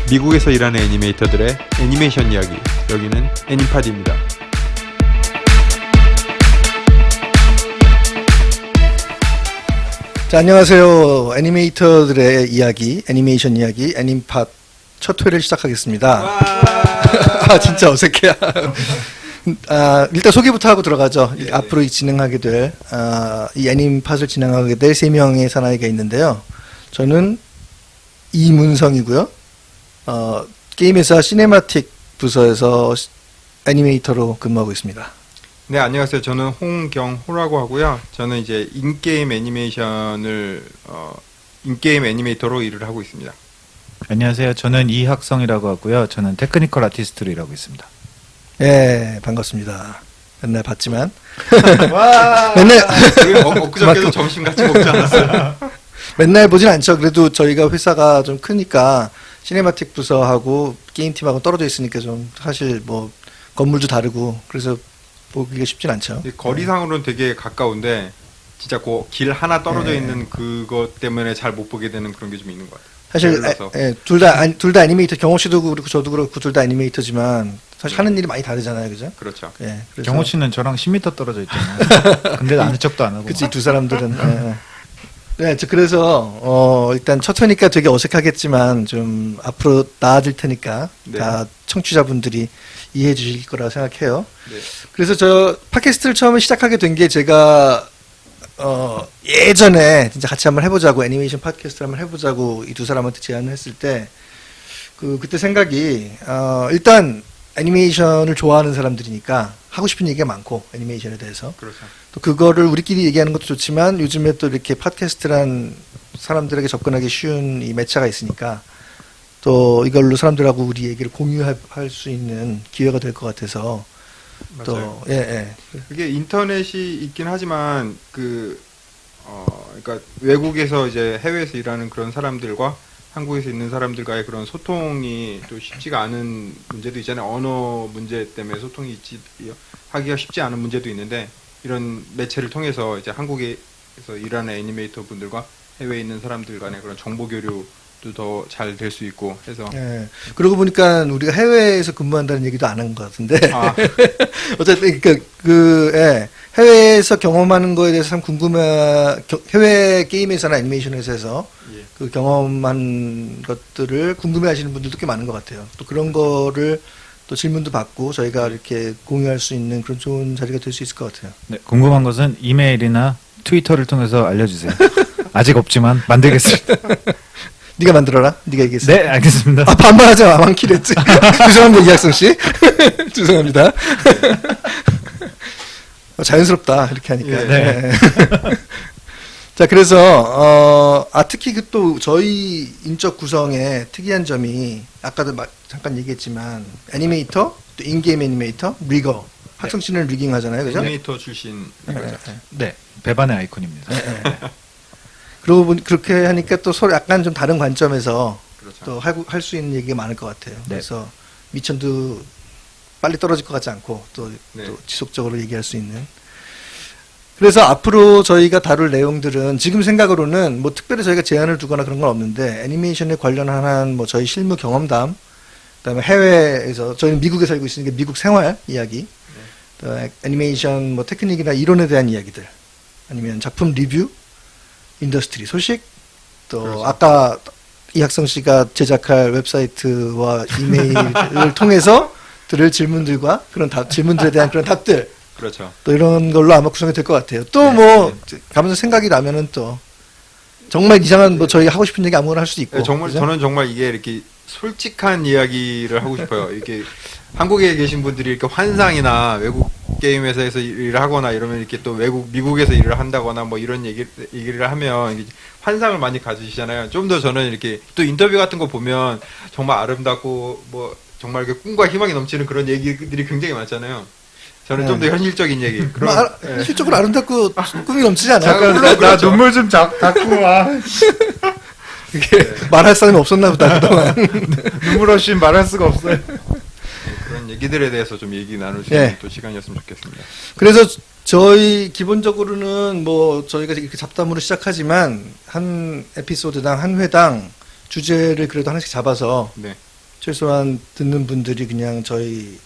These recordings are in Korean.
미국에서 일하는 애니메이터들의 애니메이션 이야기, 여기는 애니팟입니다. 자, 안녕하세요. 애니메이터들의 이야기, 애니메이션 이야기, 애니팟 첫 회를 시작하겠습니다. 아, 진짜 어색해. 일단 소개부터 하고 들어가죠. 예, 앞으로 진행하게 될, 이 애니팟을 진행하게 될 3명의 사나이가 있는데요. 저는 이문성이고요. 게임회사 시네마틱 부서에서 애니메이터로 근무하고 있습니다. 네, 안녕하세요. 저는 홍경호라고 하고요. 저는 이제 인게임 애니메이터로 일을 하고 있습니다. 안녕하세요. 저는 이학성이라고 하고요. 저는 테크니컬 아티스트로 일하고 있습니다. 예, 반갑습니다. 맨날 봤지만. 와! 맨날, 엊그저께도 점심 같이 먹지 않았어요? 맨날 보진 않죠. 그래도 저희가 회사가 좀 크니까 시네마틱 부서하고 게임팀하고 떨어져 있으니까 좀 사실 뭐 건물도 다르고 그래서 보기가 쉽진 않죠. 거리상으로는 되게 가까운데 진짜 그 길 하나 떨어져 네. 있는 그것 때문에 잘 못 보게 되는 그런 게 좀 있는 것 같아요. 사실 둘 다 애니메이터, 경호 씨도 그렇고 저도 그렇고 둘 다 애니메이터지만 사실 하는 일이 많이 다르잖아요, 그죠? 그렇죠. 예, 그래서 경호 씨는 저랑 10m 떨어져 있잖아요. 근데 아는 척도 안 하고. 그치, 두 사람들은. 예. 네, 그래서 일단 첫 회니까 되게 어색하겠지만 좀 앞으로 나아질 테니까 네. 다 청취자분들이 이해해 주실 거라 생각해요. 네. 그래서 저 팟캐스트를 처음에 시작하게 된 게 제가 예전에 진짜 같이 한번 해보자고, 애니메이션 팟캐스트를 한번 해보자고 이 두 사람한테 제안을 했을 때 그때 생각이 일단 애니메이션을 좋아하는 사람들이니까 하고 싶은 얘기가 많고, 애니메이션에 대해서 그렇죠. 또 그거를 우리끼리 얘기하는 것도 좋지만 요즘에 또 이렇게 팟캐스트란 사람들에게 접근하기 쉬운 이 매체가 있으니까 또 이걸로 사람들하고 우리 얘기를 공유할 수 있는 기회가 될 것 같아서 맞아요. 또 예. 그게 인터넷이 있긴 하지만 그러니까 외국에서 이제 해외에서 일하는 그런 사람들과 한국에서 있는 사람들과의 그런 소통이 또 쉽지가 않은 문제도 있잖아요. 언어 문제 때문에 하기가 쉽지 않은 문제도 있는데, 이런 매체를 통해서 이제 한국에서 일하는 애니메이터 분들과 해외에 있는 사람들 간의 그런 정보 교류도 더 잘 될 수 있고 해서. 예. 그러고 보니까 우리가 해외에서 근무한다는 얘기도 안 한 것 같은데. 어쨌든 해외에서 경험하는 거에 대해서 참 해외 게임 회사나 애니메이션 회사에서 예. 그 경험한 것들을 궁금해하시는 분들도 꽤 많은 것 같아요. 또 그런 거를 또 질문도 받고 저희가 이렇게 공유할 수 있는 그런 좋은 자리가 될 수 있을 것 같아요. 네, 궁금한 것은 이메일이나 트위터를 통해서 알려주세요. 아직 없지만 만들겠습니다. 네가 만들어라. 네가 얘기했어. 네, 알겠습니다. 반말하지 마. 많기로 했지. 죄송합니다, 이학성 씨. 죄송합니다. 자연스럽다, 이렇게 하니까. 예. 네. 자, 그래서, 특히 또 저희 인적 구성의 특이한 점이, 아까도 잠깐 얘기했지만, 애니메이터, 또 인게임 애니메이터, 리거. 학성 씨는 리깅 하잖아요, 그죠? 애니메이터 출신. 네, 배반의 아이콘입니다. 그렇게 하니까 또 서로 약간 좀 다른 관점에서 그렇죠. 또 할 수 있는 얘기가 많을 것 같아요. 네. 그래서 미천도 빨리 떨어질 것 같지 않고 또 네. 지속적으로 얘기할 수 있는. 그래서 앞으로 저희가 다룰 내용들은 지금 생각으로는 뭐 특별히 저희가 제한을 두거나 그런 건 없는데, 애니메이션에 관련한 뭐 저희 실무 경험담, 그다음에 해외에서 저희는 미국에 살고 있으니까 미국 생활 이야기, 또 애니메이션 뭐 테크닉이나 이론에 대한 이야기들, 아니면 작품 리뷰, 인더스트리 소식, 또 그렇죠. 아까 이학성 씨가 제작할 웹사이트와 이메일을 통해서 들을 질문들과 그런 질문들에 대한 그런 답들, 그렇죠. 또 이런 걸로 아마 구성이 될 것 같아요. 또 뭐 가면서 생각이 나면은 또 정말 이상한 뭐 저희가 하고 싶은 얘기 아무거나 할 수도 있고. 네, 정말 그죠? 저는 정말 이게 이렇게 솔직한 이야기를 하고 싶어요. 이렇게 한국에 계신 분들이 이렇게 환상이나 외국 게임 회사에서 일을 하거나 이러면 이렇게 또 미국에서 일을 한다거나 뭐 이런 얘기를 하면 이게 환상을 많이 가지시잖아요. 좀 더 저는 이렇게 또 인터뷰 같은 거 보면 정말 아름답고 뭐 정말 이렇게 꿈과 희망이 넘치는 그런 얘기들이 굉장히 많잖아요. 저는 좀 더 현실적인 얘기. 그런 실적으로 아름답고 꿈이 넘치지 않아요? 잠깐, 나 그렇죠. 눈물 좀 닦고 와. 이게 말할 사람이 없었나 보다 그동안. 눈물 없이 말할 수가 없어요. 그런 얘기들에 대해서 좀 얘기 나눌 수 있는 또 시간이었으면 좋겠습니다. 그래서 저희 기본적으로는 뭐 저희가 이렇게 잡담으로 시작하지만 한 에피소드당 한 회당 주제를 그래도 하나씩 잡아서 네. 최소한 듣는 분들이 그냥 저희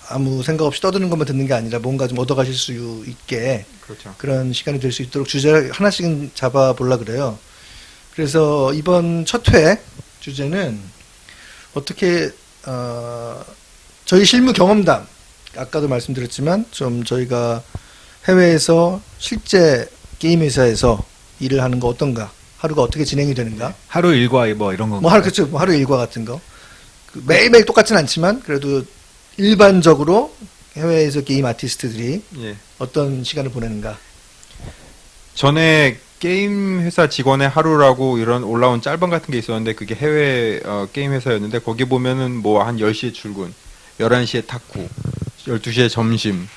아무 생각 없이 떠드는 것만 듣는 게 아니라 뭔가 좀 얻어가실 수 있게 그렇죠. 그런 시간이 될 수 있도록 주제를 하나씩은 잡아보려 그래요. 그래서 이번 첫 회 주제는 어떻게 저희 실무 경험담, 아까도 말씀드렸지만 좀 저희가 해외에서 실제 게임 회사에서 일을 하는 거 어떤가, 하루가 어떻게 진행이 되는가, 하루 일과 뭐 이런 거. 뭐 하루 그렇죠, 뭐 하루 일과 같은 거 매일매일 똑같진 않지만 그래도 일반적으로 해외에서 게임 아티스트들이 예. 어떤 시간을 보내는가. 전에 게임 회사 직원의 하루라고 이런 올라온 짤방 같은 게 있었는데 그게 해외 게임 회사였는데 거기 보면은 뭐 한 10시에 출근, 11시에 탁구, 12시에 점심,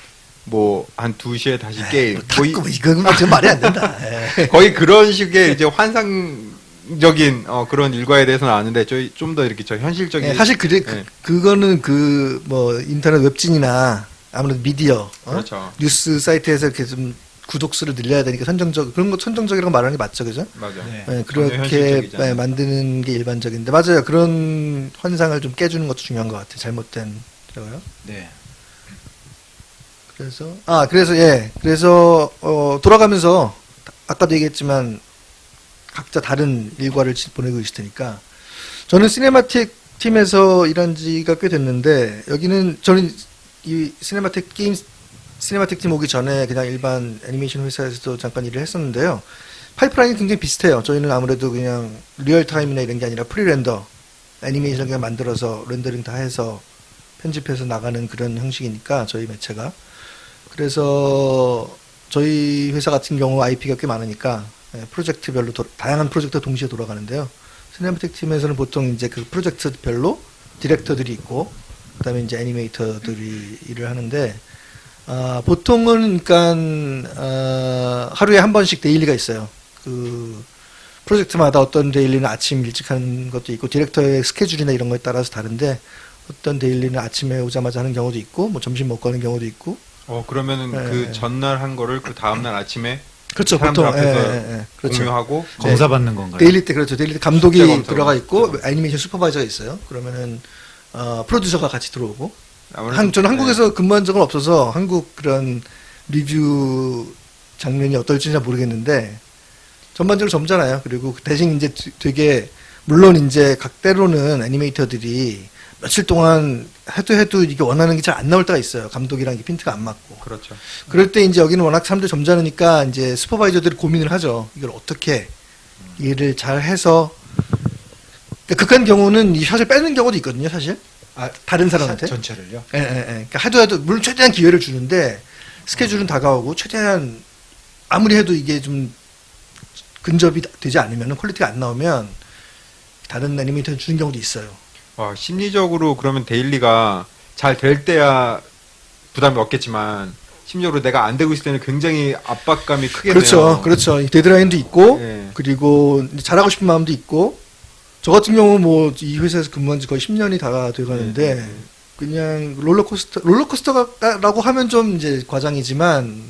뭐 한 2시에 다시 게임. 거의, 탁구 이거 좀 말이 안 된다. 예. 거의 그런 식의 이제 환상적인 그런 일과에 대해서는 아는데 저희 좀 더 이렇게 저 현실적인 예, 사실 그래 예. 그거는 그 뭐 인터넷 웹진이나 아무래도 미디어 그렇죠. 뉴스 사이트에서 이렇게 좀 구독수를 늘려야 되니까 그런 거 선정적이라고 말하는 게 맞죠, 그죠? 맞아. 네. 예, 전혀 그렇게 현실적이잖아요. 만드는 게 일반적인데 맞아요. 그런 환상을 좀 깨주는 것도 중요한 것 같아요. 잘못된 저거요. 네. 그래서 돌아가면서 아까도 얘기했지만 각자 다른 일과를 보내고 계실 테니까 저는 시네마틱 팀에서 일한 지가 꽤 됐는데 여기는 저는 이 시네마틱 팀 오기 전에 그냥 일반 애니메이션 회사에서도 잠깐 일을 했었는데요. 파이프라인이 굉장히 비슷해요. 저희는 아무래도 그냥 리얼타임이나 이런 게 아니라 프리렌더 애니메이션을 그냥 만들어서 렌더링 다 해서 편집해서 나가는 그런 형식이니까 저희 매체가. 그래서 저희 회사 같은 경우 IP가 꽤 많으니까 프로젝트별로 다양한 프로젝트가 동시에 돌아가는데요. 시네마틱 팀에서는 보통 이제 그 프로젝트별로 디렉터들이 있고 그다음에 이제 애니메이터들이 일을 하는데 보통은 그러니까 하루에 한 번씩 데일리가 있어요. 그 프로젝트마다 어떤 데일리는 아침 일찍 하는 것도 있고 디렉터의 스케줄이나 이런 거에 따라서 다른데 어떤 데일리는 아침에 오자마자 하는 경우도 있고 뭐 점심 먹고 하는 경우도 있고 그러면은 예, 그 예. 전날 한 거를 그 다음날 아침에 그렇죠. 사람들 보통 앞에서 그렇죠. 공유하고 검사 받는 건가요? 데일리 때 그렇죠. 데일리 때 감독이 숙제 검사. 들어가 있고 애니메이션 슈퍼바이저가 있어요. 그러면은 프로듀서가 같이 들어오고 아무래도 저는 한국에서 근무한 적은 없어서 한국 그런 리뷰 장면이 어떨지 잘 모르겠는데 전반적으로 젊잖아요. 그리고 대신 이제 되게 물론 이제 각 때로는 애니메이터들이 며칠 동안 해도 이게 원하는 게 잘 안 나올 때가 있어요. 감독이랑 이게 핀트가 안 맞고. 그렇죠. 그럴 때 이제 여기는 워낙 사람들이 점잖으니까 이제 슈퍼바이저들이 고민을 하죠. 이걸 어떻게 일을 잘 해서 그러니까 극한 경우는 이 샷을 빼는 경우도 있거든요, 사실. 다른 사람한테. 전체를요? 예. 그러니까 해도 물론 최대한 기회를 주는데 스케줄은 다가오고 최대한 아무리 해도 이게 좀 근접이 되지 않으면 퀄리티가 안 나오면 다른 애니메이터 주는 경우도 있어요. 심리적으로 그러면 데일리가 잘 될 때야 부담이 없겠지만 심리적으로 내가 안 되고 있을 때는 굉장히 압박감이 크겠네요. 그렇죠. 데드라인도 있고 예. 그리고 잘하고 싶은 마음도 있고 저 같은 경우 뭐 이 회사에서 근무한 지 거의 10년이 다 돼가는데 네. 그냥 롤러코스터라고 하면 좀 이제 과장이지만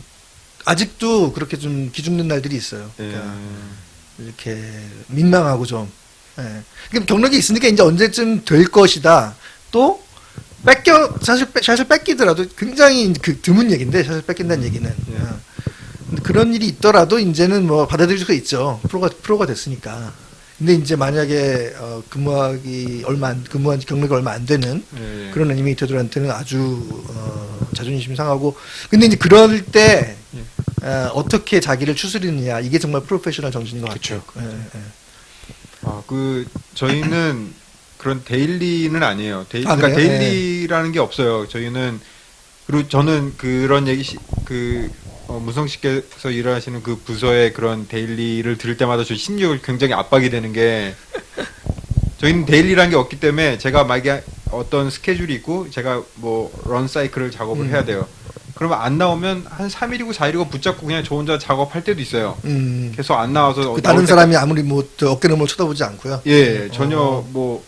아직도 그렇게 좀 기죽는 날들이 있어요. 그러니까 이렇게 민망하고 좀. 예. 그러니까 경력이 있으니까 이제 언제쯤 될 것이다. 또 사실 샷을 뺏기더라도 굉장히 드문 얘기인데 샷을 뺏긴다는 얘기는. 예. 근데 그런 일이 있더라도 이제는 뭐 받아들일 수가 있죠. 프로가 됐으니까. 근데 이제 만약에 근무한 경력이 얼마 안 되는 예. 그런 애니메이터들한테는 아주 자존심 상하고. 근데 이제 그럴 때 어떻게 자기를 추스리느냐 이게 정말 프로페셔널 정신인 것 같아요. 저희는 그런 데일리는 아니에요. 그래요? 그러니까 데일리라는 게 없어요. 저희는 그리고 저는 그런 얘기 문성 씨께서 일하시는 그 부서의 그런 데일리를 들을 때마다 저 심리가 굉장히 압박이 되는 게 저희는 데일리라는 게 없기 때문에 제가 만약에 어떤 스케줄이 있고 제가 뭐 런 사이클을 작업을 해야 돼요. 그러면 안 나오면 한 3일이고 4일이고 붙잡고 그냥 저 혼자 작업할 때도 있어요. 계속 안 나와서 다른 사람이 아무리 뭐 어깨 너머 쳐다보지 않고요. 예, 전혀 뭐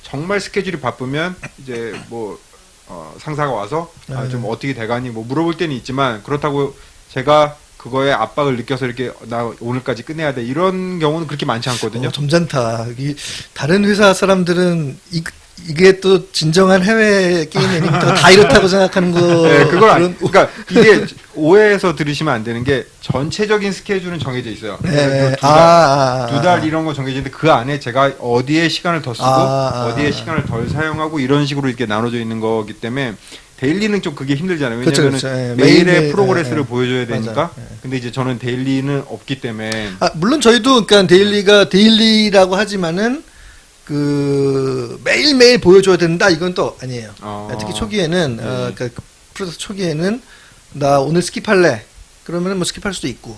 정말 스케줄이 바쁘면 이제 뭐 상사가 와서 좀 어떻게 돼가니 뭐 물어볼 때는 있지만 그렇다고 제가 그거에 압박을 느껴서 이렇게 나 오늘까지 끝내야 돼 이런 경우는 그렇게 많지 않거든요. 점잖다. 다른 회사 사람들은 이게 또 진정한 해외 게임 애니메이터가 다 이렇다고 생각하는 거. 네, 그걸 그러니까 이게 오해해서 들으시면 안 되는 게 전체적인 스케줄은 정해져 있어요. 네. 두 달 이런 거 정해져 있는데 그 안에 제가 어디에 시간을 더 쓰고 어디에 시간을 덜 사용하고 이런 식으로 이렇게 나눠져 있는 거기 때문에 데일리는 좀 그게 힘들잖아요. 왜냐면 그렇죠. 예, 매일의 매일, 프로그레스를 예, 보여줘야 되니까. 맞아요. 예. 근데 이제 저는 데일리는 없기 때문에 물론 저희도 그러니까 데일리라고 하지만은 그 매일매일 보여줘야 된다 이건 또 아니에요. 특히 초기에는 그러니까 프로젝트 초기에는 나 오늘 스킵할래. 그러면은 뭐 스킵할 수도 있고.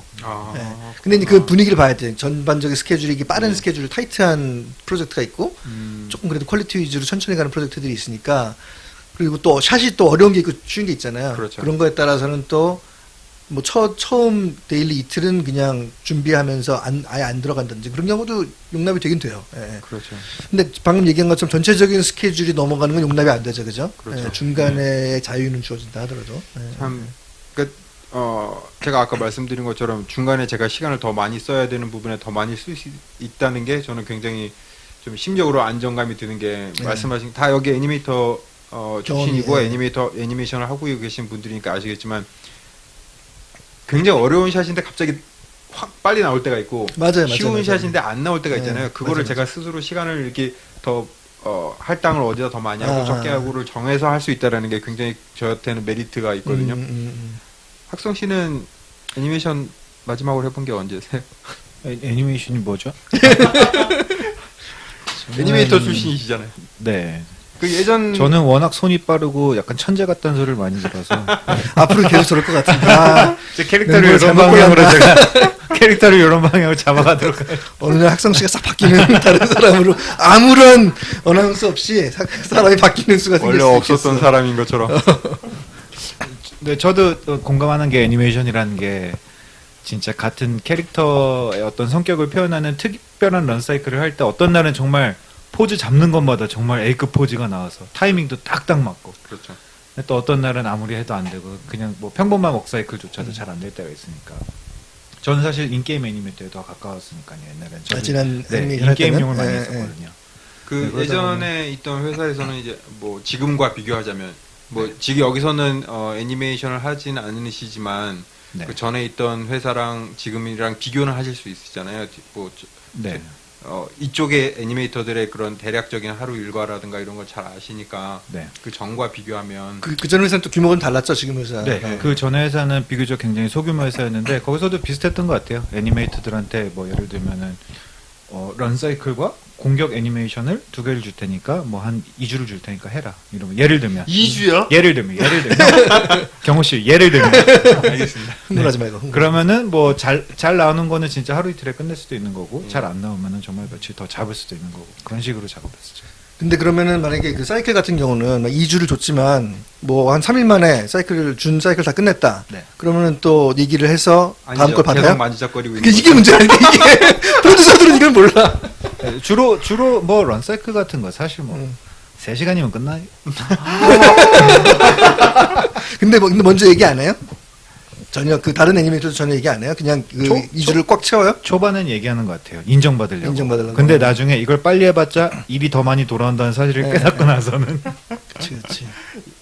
근데 이제 그 분위기를 봐야 돼. 전반적인 스케줄이 이게 빠른 스케줄, 타이트한 프로젝트가 있고, 조금 그래도 퀄리티 위주로 천천히 가는 프로젝트들이 있으니까, 그리고 또 샷이 또 어려운 게 있고 쉬운 게 있잖아요. 그렇죠. 그런 거에 따라서는 또 뭐 처음 데일리 이틀은 그냥 준비하면서 아예 안 들어간다든지 그런 경우도 용납이 되긴 돼요. 예. 그렇죠. 근데 방금 얘기한 것처럼 전체적인 스케줄이 넘어가는 건 용납이 안 되죠, 그죠? 그렇죠. 예, 중간에 자유는 주어진다 하더라도. 예. 참, 제가 아까 말씀드린 것처럼 중간에 제가 시간을 더 많이 써야 되는 부분에 더 많이 쓸 수 있다는 게 저는 굉장히 좀 심적으로 안정감이 드는 게 말씀하신 다 여기 애니메이터 출신이고 경험이, 애니메이션을 하고 계신 분들이니까 아시겠지만 굉장히 어려운 샷인데 갑자기 확 빨리 나올 때가 있고 쉬운 샷인데 안 나올 때가 있잖아요. 그거를 제가 스스로 시간을 이렇게 더 할당을 어디다 더 많이 하고 적게 하고를 정해서 할 수 있다라는 게 굉장히 저한테는 메리트가 있거든요. 학성 씨는 애니메이션 마지막으로 해본 게 언제세요? 애니메이션이 뭐죠? 애니메이터 출신이시잖아요. 네. 그 예전 저는 워낙 손이 빠르고 약간 천재 같다는 소리를 많이 들어서 앞으로 계속 저럴 것 같은데. 제 캐릭터를 이런 방향으로 제가 캐릭터를 이런 방향으로 잡아가도록 어느 날 학성 씨가 싹 바뀌는 다른 사람으로 아무런 어나운스 없이 사람이 바뀌는 수가 생길 원래 수 없었던 있겠어. 사람인 것처럼. 네, 저도 공감하는 게 애니메이션이라는 게 진짜 같은 캐릭터의 어떤 성격을 표현하는 특별한 런 사이클을 할 때 어떤 날은 정말 포즈 잡는 것마다 정말 A급 포즈가 나와서 타이밍도 딱딱 맞고. 그렇죠. 근데 또 어떤 날은 아무리 해도 안 되고 그냥 뭐 평범한 웍 사이클조차도 잘 안 될 때가 있으니까. 저는 사실 인게임 애니메이터에 더 가까웠으니까요. 옛날엔 저는 지난 인게임용을 많이 했었거든요. 그 네, 예전에 있던 회사에서는 이제 뭐 지금과 비교하자면 뭐 지금 여기서는 애니메이션을 하진 않으시지만 네. 그 전에 있던 회사랑 지금이랑 비교는 하실 수 있으시잖아요. 뭐 네. 이쪽의 애니메이터들의 그런 대략적인 하루 일과라든가 이런 걸 잘 아시니까 네. 그 전과 비교하면 그 전 회사는 또 규모가 달랐죠, 지금 회사. 네. 그 전 회사는 비교적 굉장히 소규모 회사였는데 거기서도 비슷했던 것 같아요. 애니메이터들한테 뭐 예를 들면은 런 사이클과 공격 애니메이션을 2개를 줄 테니까 뭐 한 2주를 줄 테니까 해라. 이러면 예를 들면 2주요? 예를 들면 경호 씨 예를 들면 알겠습니다. 흥분하지 말고. 그러면은 뭐 잘 나오는 거는 진짜 하루 이틀에 끝낼 수도 있는 거고 잘 안 나오면은 정말 며칠 더 잡을 수도 있는 거고 그런 식으로 작업했었죠. 근데 그러면은 만약에 그 사이클 같은 경우는 2주를 줬지만 뭐 한 3일 만에 준 사이클 다 끝냈다. 네. 그러면은 또 얘기를 해서 다음 아니죠. 걸 받아요? 계속 만지작거리고 있는 이게 문제 아닌데 이게 프로듀서들은 이걸 몰라. 네, 주로 뭐 런 사이클 같은 거 사실 뭐 3시간이면 끝나요. 근데 먼저 얘기 안 해요? 전혀 그 다른 애니메이터도 전혀 얘기 안 해요? 그냥 그 2주를 꽉 채워요? 초반엔 얘기하는 것 같아요. 인정받으려고. 인정받으려고. 근데 나중에 이걸 빨리 해봤자 일이 더 많이 돌아온다는 사실을 네. 깨닫고 나서는 그렇지.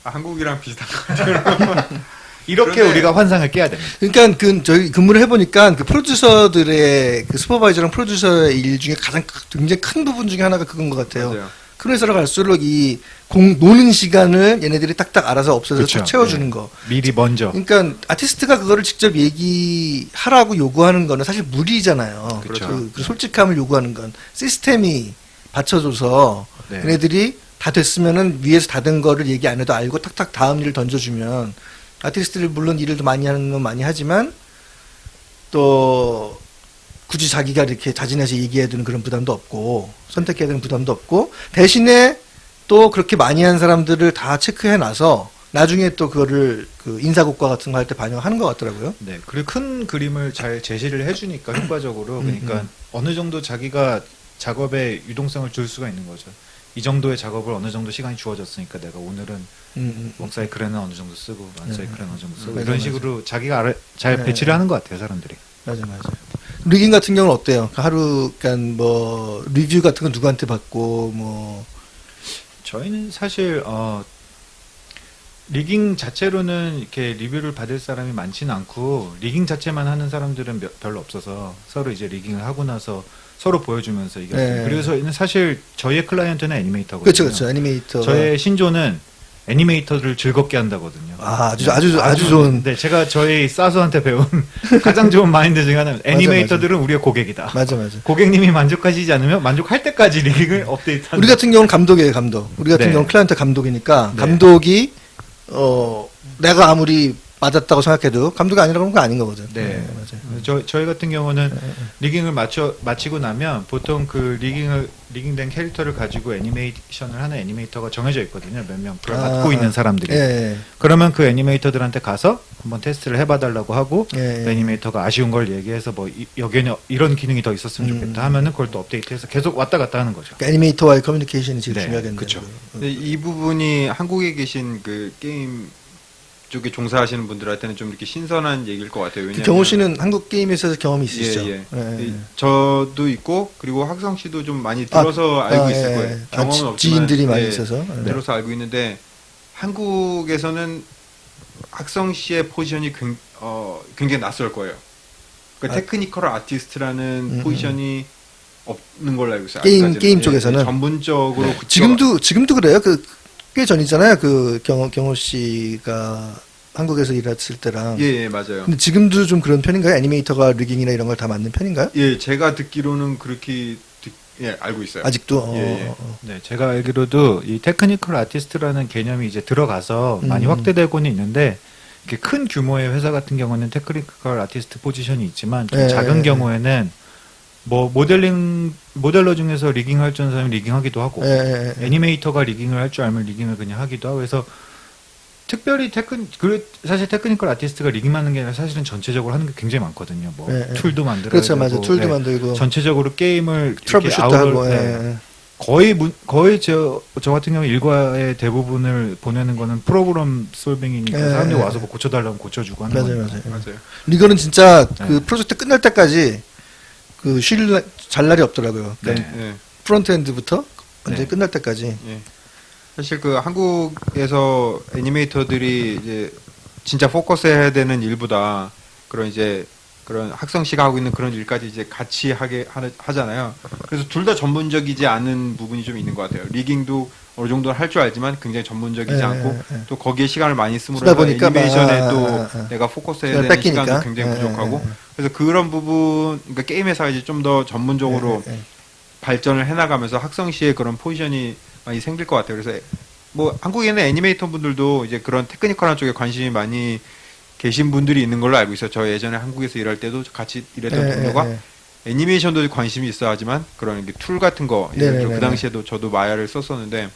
한국이랑 비슷한 것 같아요. 이렇게 그런데- 우리가 환상을 깨야 됩니다. 그러니까 저희 근무를 해보니까 그 프로듀서들의 그 슈퍼바이저랑 프로듀서의 일 중에 가장 굉장히 큰 부분 중에 하나가 그건 것 같아요. 맞아요. 큰 회사로 갈수록 이 노는 시간을 얘네들이 딱딱 알아서 없애서 그렇죠. 딱 채워주는 네. 거. 미리 먼저. 그러니까 아티스트가 그거를 직접 얘기하라고 요구하는 거는 사실 무리잖아요. 그렇죠. 그 솔직함을 요구하는 건 시스템이 받쳐줘서 네. 얘네들이 다 됐으면은 위에서 다 된 거를 얘기 안 해도 알고 탁탁 다음 일을 던져주면 아티스트들 물론 일을 더 많이 하는 건 많이 하지만 또 굳이 자기가 이렇게 자진해서 얘기해야 되는 그런 부담도 없고 선택해야 되는 부담도 없고 대신에 또 그렇게 많이 한 사람들을 다 체크해 놔서 나중에 또 그거를 그 인사고과 같은 거 할 때 반영하는 것 같더라고요. 네. 그리고 큰 그림을 잘 제시를 해주니까 효과적으로 그러니까 어느 정도 자기가 작업에 유동성을 줄 수가 있는 거죠. 이 정도의 작업을 어느 정도 시간이 주어졌으니까 내가 오늘은 웍사이클에는 어느 정도 쓰고 런사이클에는 어느 정도 쓰고 맞아, 이런 맞아. 식으로 자기가 잘 네. 배치를 하는 것 같아요 사람들이. 맞아. 리긴 같은 경우는 어때요? 하루, 그러니까 뭐 리뷰 같은 건 누구한테 받고 뭐 저희는 사실 리깅 자체로는 이렇게 리뷰를 받을 사람이 많지는 않고 리깅 자체만 하는 사람들은 별로 없어서 서로 이제 리깅을 하고 나서 서로 보여주면서 이게 네. 그래서 사실 저희의 클라이언트는 애니메이터거든요. 그렇죠, 그렇죠. 애니메이터. 저의 신조는 애니메이터를 즐겁게 한다거든요. 아주 좋은. 네, 제가 저희 사수한테 배운 가장 좋은 마인드 중에 하나는 애니메이터들은 우리의 고객이다. 맞아. 고객님이 만족하시지 않으면 만족할 때까지 리깅을 업데이트하는. 우리 같은 경우는 감독이에요, 감독. 우리 같은 네. 경우는 클라이언트 감독이니까 네. 감독이 내가 아무리 맞았다고 생각해도 감독이 아니라고 하는 건 아닌 거거든. 네. 맞아요. 저희 같은 경우는 리깅을 마치고 나면 보통 그 리깅된 캐릭터를 가지고 애니메이션을 하는 애니메이터가 정해져 있거든요. 몇 명 그걸 맡고 있는 사람들이. 예. 그러면 그 애니메이터들한테 가서 한번 테스트를 해봐달라고 하고 예. 그 애니메이터가 아쉬운 걸 얘기해서 뭐 여기에는 이런 기능이 더 있었으면 좋겠다 하면은 그걸 또 업데이트해서 계속 왔다 갔다 하는 거죠. 그러니까 애니메이터와의 커뮤니케이션이 제일 네, 중요하겠네요. 그쵸. 근데 이 부분이 한국에 계신 그 게임 쪽에 종사하시는 분들한테는 좀 이렇게 신선한 얘기일 것 같아요. 왜냐면 경호 씨는 한국 게임에서 경험이 있으시죠? 예. 저도 있고 그리고 학성 씨도 좀 많이 들어서 알고 있을 거예요. 경험은 없지만 지인들이 많이 있어서. 들어서 알고 있는데 한국에서는 학성 씨의 포지션이 굉장히 낯설 거예요. 그러니까 테크니컬 아티스트라는 포지션이 없는 걸로 알고 있어요. 게임 쪽에서는 전문적으로 네. 지금도 그래요. 꽤 전이잖아요. 경호 씨가 한국에서 일했을 때랑. 예, 맞아요. 근데 지금도 좀 그런 편인가요? 애니메이터가 리깅이나 이런 걸 다 맞는 편인가요? 예, 제가 듣기로는 그렇게 알고 있어요. 아직도. 예. 네, 제가 알기로도 이 테크니컬 아티스트라는 개념이 이제 들어가서 많이 확대되고는 있는데 이렇게 큰 규모의 회사 같은 경우는 테크니컬 아티스트 포지션이 있지만 좀 작은 경우에는 뭐 모델러 중에서 리깅 할 줄 아는 사람이 리깅하기도 하고 애니메이터가 리깅을 할 줄 알면 리깅을 그냥 하기도 하고 해서 특별히 사실 테크니컬 아티스트가 리깅하는 게 아니라 사실은 전체적으로 하는 게 굉장히 많거든요. 뭐 툴도 만들어야 그렇죠, 되고, 맞아. 툴도 만들고 전체적으로 게임을 트러블 슛도 하고. 거의 저 같은 경우 일과의 대부분을 보내는 거는 프로그램 솔빙이니까 사람들이 와서 뭐 고쳐달라면 고쳐주고 하는 거니까. 맞아요. 이거는 진짜 그 프로젝트 끝날 때까지 그 잘 날이 없더라고요. 그러니까 네. 프론트엔드부터 완전히 네. 끝날 때까지. 예. 사실 그 한국에서 애니메이터들이 이제 진짜 포커스해야 되는 일보다 그런 학성 씨가 하고 있는 그런 일까지 이제 같이 하잖아요. 그래서 둘 다 전문적이지 않은 부분이 좀 있는 것 같아요. 리깅도 어느 정도 할 줄 알지만 굉장히 전문적이지 않고 또 거기에 시간을 많이 쓰므로 보니까 애니메이션에 또 내가 포커스해야 되는 뺏기니까. 시간도 굉장히 부족하고 그래서 그런 부분, 그러니까 게임 회사가 이제 좀 더 전문적으로 발전을 해나가면서 학성 씨의 그런 포지션이 많이 생길 것 같아요. 그래서 뭐 한국에는 애니메이터 분들도 이제 그런 테크니컬한 쪽에 관심이 많이 계신 분들이 있는 걸로 알고 있어요. 저 예전에 한국에서 일할 때도 같이 일했던 동료가 애니메이션도 관심이 있어 하지만 그런 툴 같은 거, 그 당시에도 저도 마야를 썼었는데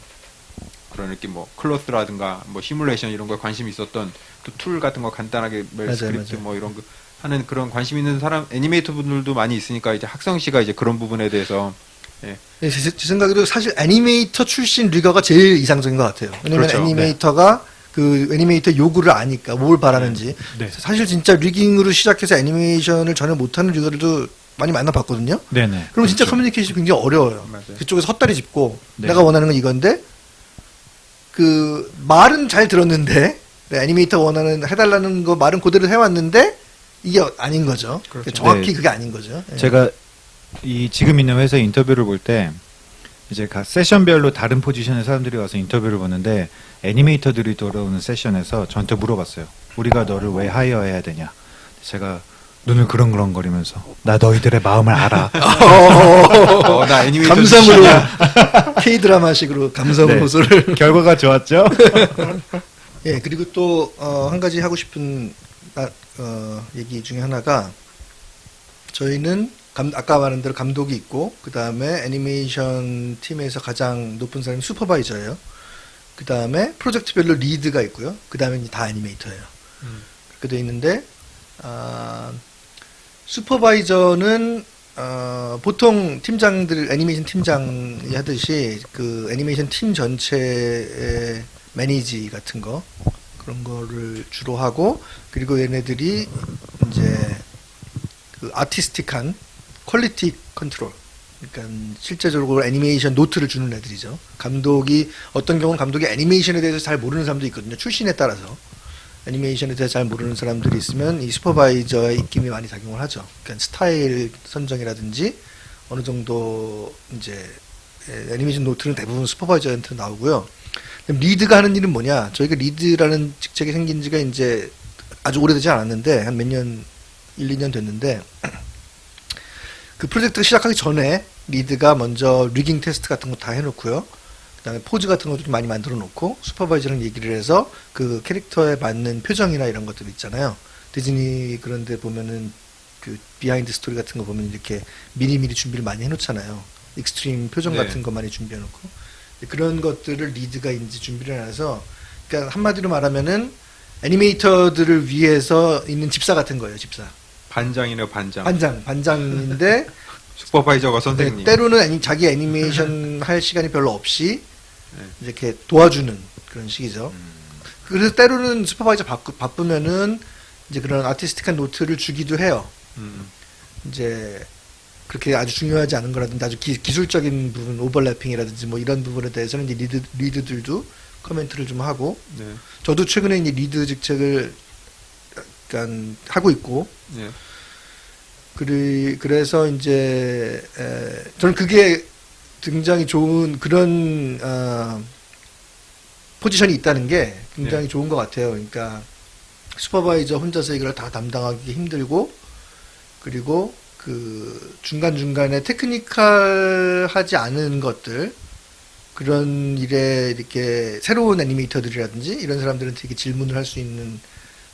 그런 이렇게 뭐 클로스라든가 뭐 시뮬레이션 이런 거에 관심이 있었던 또 툴 같은 거 간단하게 스크립트 뭐 이런 거 하는 그런 관심 있는 사람 애니메이터 분들도 많이 있으니까 이제 학성 씨가 이제 그런 부분에 대해서 제 생각에도 사실 애니메이터 출신 리거가 제일 이상적인 것 같아요. 왜냐면 그렇죠. 애니메이터가 그 애니메이터 요구를 아니까 뭘 바라는지. 네. 사실 진짜 리깅으로 시작해서 애니메이션을 전혀 못하는 리거들도 많이 만나봤거든요. 네네. 그럼 진짜 그렇죠. 커뮤니케이션이 굉장히 어려워요. 맞아요. 그쪽에서 헛다리 짚고 네. 내가 원하는 건 이건데 그 말은 잘 들었는데 애니메이터 원하는 해달라는 거 말은 그대로 해왔는데 이게 아닌 거죠. 그렇죠. 정확히 네. 그게 아닌 거죠. 예. 제가 이 지금 있는 회사 인터뷰를 볼 때 이제 각 세션별로 다른 포지션의 사람들이 와서 인터뷰를 보는데 애니메이터들이 돌아오는 세션에서 저한테 물어봤어요. 우리가 너를 왜 하이어해야 되냐? 제가 눈을 그렁그렁거리면서 나 너희들의 마음을 알아. 나 애니메이터 감성으로 K 드라마식으로 감성으로 네. 호소를. 결과가 좋았죠? 예, 그리고 또 한 가지 하고 싶은 얘기 중에 하나가 저희는 아까 말한 대로 감독이 있고 그 다음에 애니메이션 팀에서 가장 높은 사람이 슈퍼바이저예요. 그 다음에 프로젝트별로 리드가 있고요. 그 다음에 다 애니메이터예요. 그렇게 돼 있는데 슈퍼바이저는 보통 팀장들 애니메이션 팀장이 하듯이 그 애니메이션 팀 전체의 매니지 같은 거 그런 거를 주로 하고 그리고 얘네들이 이제 그 아티스틱한 퀄리티 컨트롤 그러니까 실제적으로 애니메이션 노트를 주는 애들이죠. 감독이 어떤 경우는 감독이 애니메이션에 대해서 잘 모르는 사람도 있거든요. 출신에 따라서 애니메이션에 대해서 잘 모르는 사람들이 있으면 이 슈퍼바이저의 입김이 많이 작용을 하죠. 그러니까 스타일 선정이라든지 어느 정도 이제 애니메이션 노트는 대부분 슈퍼바이저한테 나오고요. 그럼 리드가 하는 일은 뭐냐? 저희가 리드라는 직책이 생긴 지가 이제 아주 오래되지 않았는데 한 몇 년, 1, 2년 됐는데 그 프로젝트가 시작하기 전에 리드가 먼저 리깅 테스트 같은 거 다 해놓고요. 그다음에 포즈 같은 것도 좀 많이 만들어 놓고 슈퍼바이저랑 얘기를 해서 그 캐릭터에 맞는 표정이나 이런 것들 있잖아요. 디즈니 그런 데 보면은 그 비하인드 스토리 같은 거 보면 이렇게 미리미리 준비를 많이 해놓잖아요. 익스트림 표정 네. 같은 거 많이 준비해놓고 그런 것들을 리드가 이제 준비를 해놔서 그러니까 한마디로 말하면은 애니메이터들을 위해서 있는 집사 같은 거예요. 집사. 반장이네요, 반장. 반장인데 슈퍼바이저가 선생님. 네, 때로는 자기 애니메이션 할 시간이 별로 없이 네. 이렇게 도와주는 그런 식이죠. 그래서 때로는 슈퍼바이저 바쁘면은 이제 그런 아티스틱한 노트를 주기도 해요. 음. 이제 그렇게 아주 중요하지 않은 거라든지 아주 기술적인 부분, 오버래핑이라든지 뭐 이런 부분에 대해서는 이제 리드들도 커멘트를 좀 하고 네. 저도 최근에 이제 리드 직책을 약간 하고 있고 네. 그래서 이제 저는 그게 굉장히 좋은 그런 포지션이 있다는 게 굉장히 네. 좋은 것 같아요. 그러니까 슈퍼바이저 혼자서 이걸 다 담당하기 힘들고 그리고 그 중간중간에 테크니컬하지 않은 것들 그런 일에 이렇게 새로운 애니메이터들이라든지 이런 사람들은 되게 질문을 할 수 있는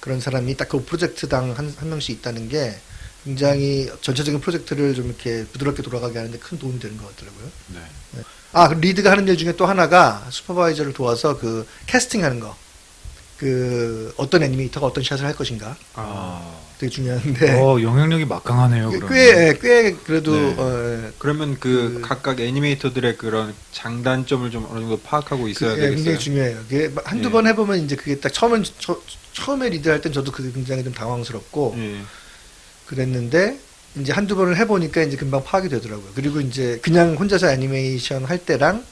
그런 사람이 딱 그 프로젝트당 한 명씩 있다는 게 굉장히 전체적인 프로젝트를 좀 이렇게 부드럽게 돌아가게 하는데 큰 도움이 되는 것 같더라고요. 네. 그 리드가 하는 일 중에 또 하나가 슈퍼바이저를 도와서 그 캐스팅하는 거. 그 어떤 애니메이터가 어떤 샷을 할 것인가 되게 중요한데 영향력이 막강하네요. 그러면. 꽤 그래도 네. 그러면 그 각각 애니메이터들의 그런 장단점을 좀 어느 정도 파악하고 있어야 되겠어요. 굉장히 중요해요. 그게 한두 예. 번 해보면 이제 그게 딱 처음에 리드할 땐 저도 그게 굉장히 좀 당황스럽고 예. 그랬는데 이제 한두 번을 해보니까 이제 금방 파악이 되더라고요. 그리고 이제 그냥 혼자서 애니메이션 할 때랑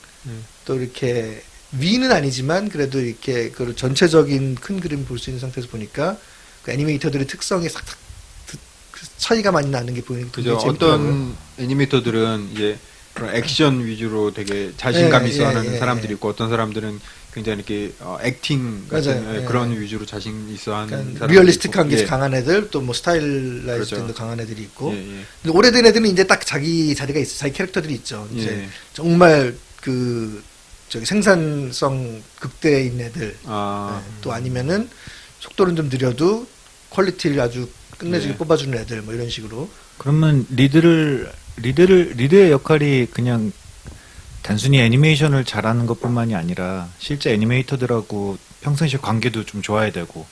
또 이렇게 위는 아니지만 그래도 이렇게 그 전체적인 큰 그림 볼 수 있는 상태에서 보니까 그 애니메이터들의 특성이 싹싹 차이가 많이 나는 게 보이는 게 그죠. 어떤 애니메이터들은 이제 그런 액션 위주로 되게 자신감 있어 하는 사람들이 있고 어떤 사람들은 굉장히 이렇게 액팅 같은 맞아요. 그런 위주로 자신 있어 하는 그러니까 사람들이 리얼리스틱한 있고. 게 예. 강한 애들 또 뭐 스타일라이즈도 그렇죠. 강한 애들이 있고 예, 예. 근데 오래된 애들은 이제 딱 자기 자리가 있어 자기 캐릭터들이 있죠. 이제 예. 정말 그 저기 생산성 극대에 있는 애들 아, 또 아니면은 속도는 좀 느려도 퀄리티를 아주 끝내주게 네. 뽑아주는 애들 뭐 이런 식으로 그러면 리드의 역할이 그냥 단순히 애니메이션을 잘하는 것뿐만이 아니라 실제 애니메이터들하고 평상시 관계도 좀 좋아야 되고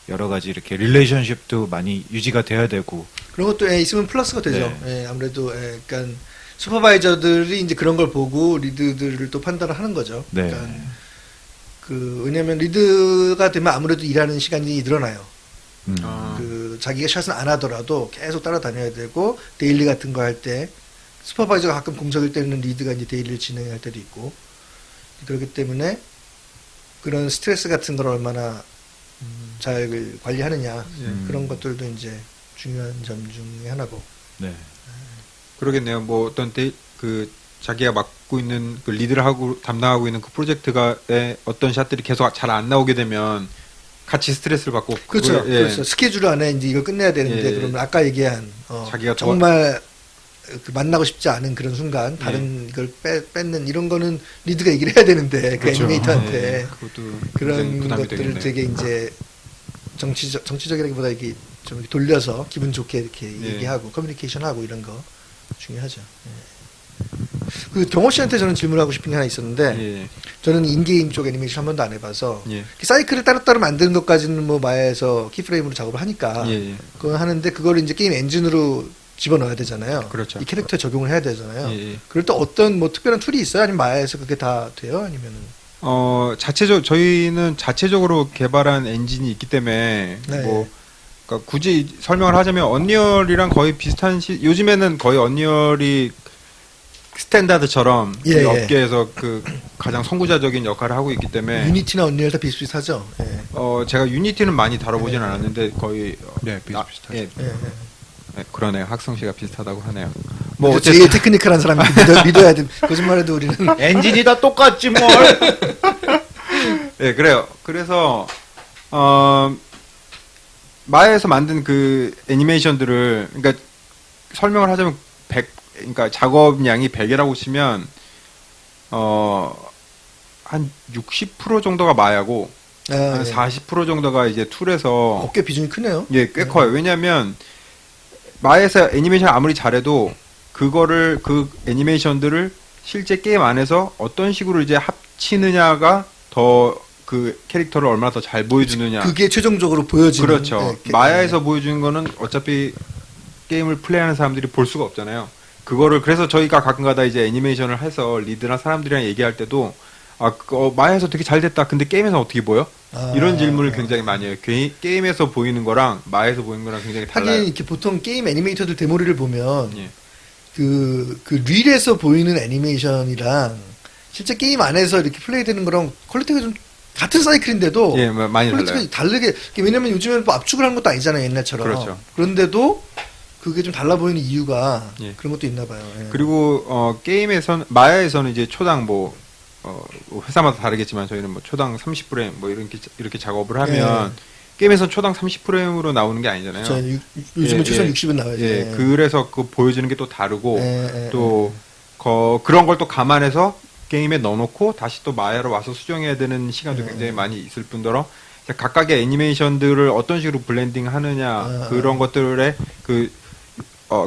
여러 가지 이렇게 릴레이션십도 많이 유지가 돼야 되고 그런 것도 있으면 플러스가 되죠. 네. 아무래도 그러니까 슈퍼바이저들이 이제 그런 걸 보고 리드들을 또 판단을 하는 거죠. 네. 그러니까 왜냐면 리드가 되면 아무래도 일하는 시간이 늘어나요. 아. 자기가 샷은 안 하더라도 계속 따라다녀야 되고 데일리 같은 거 할 때 슈퍼바이저가 가끔 공석일 때는 리드가 이제 데일리를 진행할 때도 있고 그렇기 때문에 그런 스트레스 같은 걸 얼마나 잘 관리하느냐 그런 것들도 이제 중요한 점 중에 하나고. 네. 그러겠네요. 뭐 어떤 그 자기가 맡고 있는 그 리드를 하고 담당하고 있는 그 프로젝트가 어떤 샷들이 계속 잘 안 나오게 되면 같이 스트레스를 받고 그렇죠. 그걸, 예. 그렇죠. 스케줄 안에 이제 이걸 끝내야 되는데 예. 그러면 아까 얘기한 자기가 정말 그 만나고 싶지 않은 그런 순간 다른 걸 뺏는 이런 거는 리드가 얘기를 해야 되는데 그 그렇죠. 애니메이터한테 예. 그것도 굉장히 그런 부담이 것들을 되겠네요. 되게 이제 정치적이라기보다 이렇게 좀 이렇게 돌려서 기분 좋게 이렇게 예. 얘기하고 커뮤니케이션하고 이런 거 중요하죠. 그 경호 씨한테 저는 질문하고 싶은 게 하나 있었는데 예. 저는 인게임 쪽 애니메이션 한 번도 안 해봐서 예. 사이클을 따로따로 만드는 것까지는 뭐 마야에서 키프레임으로 작업을 하니까 예. 예. 그거 하는데 그걸 이제 게임 엔진으로 집어넣어야 되잖아요. 그렇죠. 이 캐릭터에 적용을 해야 되잖아요. 예. 예. 그럴 때 어떤 뭐 특별한 툴이 있어요? 아니면 마야에서 그게 다 돼요? 아니면은 저희는 자체적으로 개발한 엔진이 있기 때문에 네. 뭐 그러니까 굳이 설명을 하자면 언리얼이랑 거의 비슷한 요즘에는 거의 언리얼이 스탠다드처럼 예, 이 예. 업계에서 그 가장 선구자적인 역할을 하고 있기 때문에 유니티나 언리얼 다 비슷비슷하죠. 예. 제가 유니티는 많이 다뤄보진 예. 않았는데 거의 네, 비슷비슷하죠. 예, 예, 예. 네, 그러네요. 학성 씨가 비슷하다고 하네요. 뭐 뭐 어쨌든 제일 테크니컬한 사람이 믿어야 돼. 거짓말해도 우리는 엔진이 다 똑같지 뭘. 네, 그래요. 그래서 마야에서 만든 그 애니메이션들을 그러니까 설명을 하자면 그러니까 작업량이 100이라고 치면 한 60% 정도가 마야고 한 예. 40% 정도가 이제 툴에서 어깨 비중이 크네요. 예, 꽤 커요. 왜냐하면 마야에서 애니메이션 아무리 잘해도 그거를 그 애니메이션들을 실제 게임 안에서 어떤 식으로 이제 합치느냐가 더 그 캐릭터를 얼마나 더 잘 보여주느냐. 그게 최종적으로 보여지는. 그렇죠. 예, 마야에서 보여주는 거는 어차피 게임을 플레이하는 사람들이 볼 수가 없잖아요. 그거를 그래서 저희가 가끔가다 이제 애니메이션을 해서 리드나 사람들이랑 얘기할 때도 마야에서 되게 잘 됐다. 근데 게임에서 어떻게 보여? 아, 이런 질문을 굉장히 많이 해요. 게임에서 보이는 거랑 마야에서 보이는 거랑 굉장히 달라요. 하긴 이렇게 보통 게임 애니메이터들 데모리를 보면 예. 그 릴에서 보이는 애니메이션이랑 실제 게임 안에서 이렇게 플레이되는 거랑 퀄리티가 좀 같은 사이클인데도 예, 많이 달라요. 퀄리티가 다르게 왜냐면 요즘에는 뭐 압축을 하는 것도 아니잖아요 옛날처럼. 그렇죠. 그런데도 그게 좀 달라 보이는 이유가 예. 그런 것도 있나 봐요. 예. 그리고 게임에서는 마야에서는 이제 초당 회사마다 다르겠지만 저희는 뭐 초당 30프레임 뭐 이렇게 작업을 하면 게임에서는 초당 30프레임으로 나오는 게 아니잖아요. 요즘은 예, 최소한 예. 60은 나와야죠. 예, 그래서 그 보여주는 게 또 다르고 예, 또 그런 걸 또 감안해서 게임에 넣어놓고 다시 또 마야로 와서 수정해야 되는 시간도 굉장히 많이 있을 뿐더러 각각의 애니메이션들을 어떤 식으로 블렌딩 하느냐 그런 것들에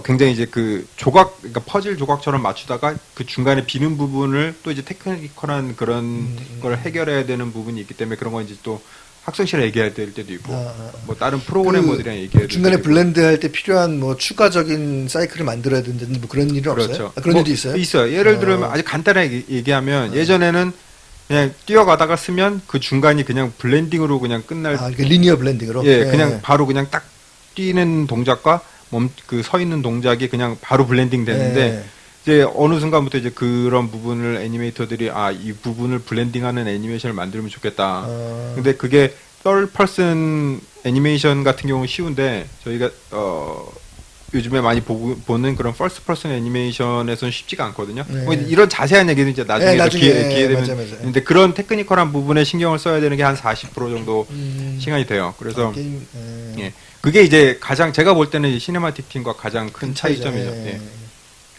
굉장히 이제 그 그러니까 퍼즐 조각처럼 맞추다가 그 중간에 비는 부분을 또 이제 테크니컬한 그런 걸 해결해야 되는 부분이 있기 때문에 그런 건 이제 또 학생실에 얘기해야 될 때도 있고 뭐 다른 프로그래머들이랑 얘기해야 될 중간에 때도 있고. 블렌드 할 때 필요한 뭐 추가적인 사이클을 만들어야 된다든지 뭐 그런 일은 그렇죠. 없어요? 그런 뭐 일도 있어요? 있어요. 예를 들면 아주 간단하게 얘기하면 예전에는 그냥 뛰어가다가 쓰면 그 중간이 그냥 블렌딩으로 그냥 끝날 그러니까 리니어 블렌딩으로? 예, 그냥 바로 그냥 딱 뛰는 동작과 서 있는 동작이 그냥 바로 블렌딩 되는데 이제 어느 순간부터 이제 그런 부분을 애니메이터들이 이 부분을 블렌딩하는 애니메이션을 만들면 좋겠다. 근데 그게 third person 애니메이션 같은 경우는 쉬운데 저희가 요즘에 많이 보는 그런 first person 애니메이션에서는 쉽지가 않거든요. 뭐 이런 자세한 얘기는 이제 나중에 기회 되면 맞아. 근데 그런 테크니컬한 부분에 신경을 써야 되는 게 한 40% 정도 시간이 돼요. 그래서 예. 그게 이제 가장 제가 볼 때는 시네마틱 팀과 가장 큰 차이점이죠. 예.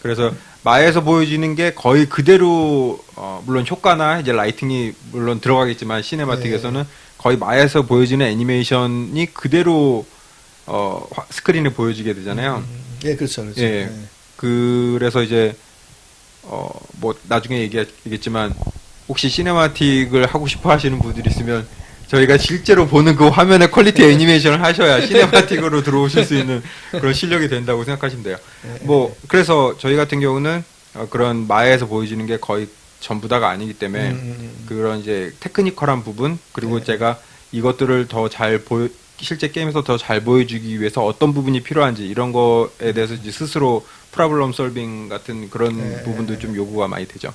그래서 마야에서 보여지는 게 거의 그대로 물론 효과나 이제 라이팅이 물론 들어가겠지만 시네마틱에서는 거의 마야에서 보여지는 애니메이션이 그대로 스크린에 보여지게 되잖아요. 예, 그렇죠. 예. 그래서 이제 뭐 나중에 얘기하겠지만 혹시 시네마틱을 하고 싶어 하시는 분들이 있으면 저희가 실제로 보는 그 화면의 퀄리티 애니메이션을 하셔야 시네마틱으로 들어오실 수 있는 그런 실력이 된다고 생각하시면 돼요. 뭐 그래서 저희 같은 경우는 그런 마야에서 보여지는 게 거의 전부 다가 아니기 때문에 그런 이제 테크니컬한 부분 그리고 제가 이것들을 더 실제 게임에서 더 잘 보여주기 위해서 어떤 부분이 필요한지 이런 거에 대해서 이제 스스로 프로블럼 솔빙 같은 그런 부분도 좀 요구가 많이 되죠.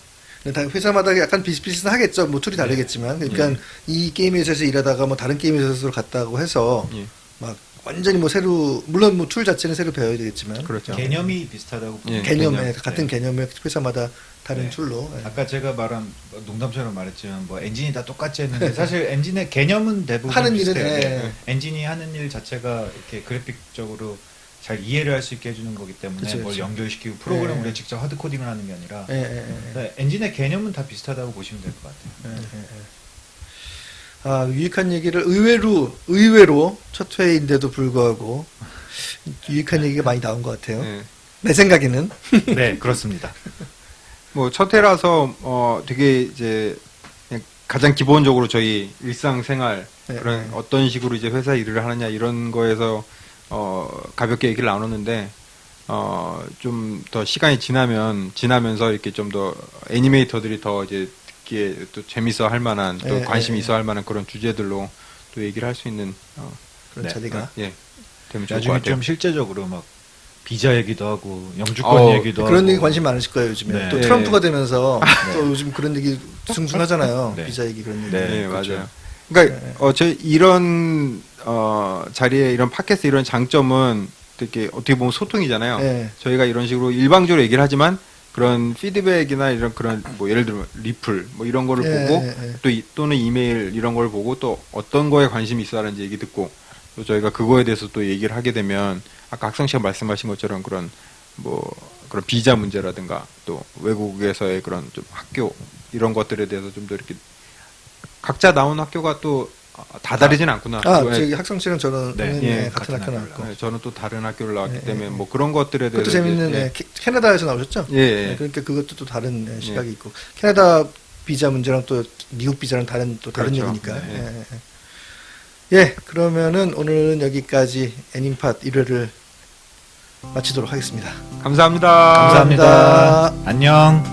다 회사마다 약간 비슷비슷하겠죠. 뭐 툴이 다르겠지만. 그러니까 이 게임 회사에서 일하다가 뭐 다른 게임 회사로 갔다고 해서 막 완전히 뭐 물론 뭐 툴 자체는 새로 배워야 되겠지만. 그렇죠. 개념이 비슷하다고 보면 개념에 같은 개념의 회사마다 다른 툴로. 아까 제가 말한 농담처럼 말했지만 뭐 엔진이 다 똑같이 했는데 사실 엔진의 개념은 대부분 하는 일은 비슷해요. 엔진이 하는 일 자체가 이렇게 그래픽적으로 잘 이해를 할 수 있게 해주는 거기 때문에 그쵸. 뭘 연결시키고 프로그램 우리가 직접 하드 코딩을 하는 게 아니라 예. 엔진의 개념은 다 비슷하다고 보시면 될 것 같아요. 유익한 얘기를 의외로 첫 회인데도 불구하고 유익한 얘기가 많이 나온 것 같아요. 내 생각에는. 네, 그렇습니다. 뭐 첫 회라서 되게 이제 그냥 가장 기본적으로 저희 일상생활 그런 어떤 식으로 이제 회사 일을 하느냐 이런 거에서 가볍게 얘기를 나눴는데 좀 더 시간이 지나면서 이렇게 좀 더 애니메이터들이 더 이제 듣기에 또 재밌어 할 만한 또 관심이 있어 할 만한 그런 주제들로 또 얘기를 할 수 있는 그런 자리가 되면 좋을 것 나중에 같아요. 좀 실제적으로 막 비자 얘기도 하고 영주권 얘기도 하고 그런 얘기 관심 많으실 거예요 요즘에. 네. 또 네. 트럼프가 되면서 또 요즘 그런 얘기 숭숭하잖아요. 네. 비자 얘기 그런 얘기. 네. 맞아요. 그렇죠. 그러니까 저희 이런 자리에 이런 팟캐스트 이런 장점은 되게 어떻게 보면 소통이잖아요. 네. 저희가 이런 식으로 일방적으로 얘기를 하지만 그런 피드백이나 이런 그런 뭐 예를 들면 리플 뭐 이런 거를 예, 보고 예, 예. 또는 이메일 이런 걸 보고 또 어떤 거에 관심이 있어라는지 얘기 듣고 또 저희가 그거에 대해서 또 얘기를 하게 되면 아까 학성 씨가 말씀하신 것처럼 그런 뭐 그런 비자 문제라든가 또 외국에서의 그런 좀 학교 이런 것들에 대해서 좀 더 이렇게 각자 나온 학교가 또 다 다르진 않구나. 네. 저기 학성 씨랑 저는 네. 예, 같은 학교 같은 나왔고. 네, 저는 또 다른 학교를 나왔기 예, 때문에 예, 뭐 그런 것들에 대해서 그것도 재밌는 이제, 캐나다에서 나오셨죠? 예, 예. 네, 그러니까 그것도 또 다른 시각이 있고 캐나다 비자 문제랑 또 미국 비자랑 다른 다른 그렇죠. 얘기니까. 네. 예, 예. 예, 그러면은 오늘은 여기까지 애님팟 1회를 마치도록 하겠습니다. 감사합니다. 감사합니다. 감사합니다. 안녕.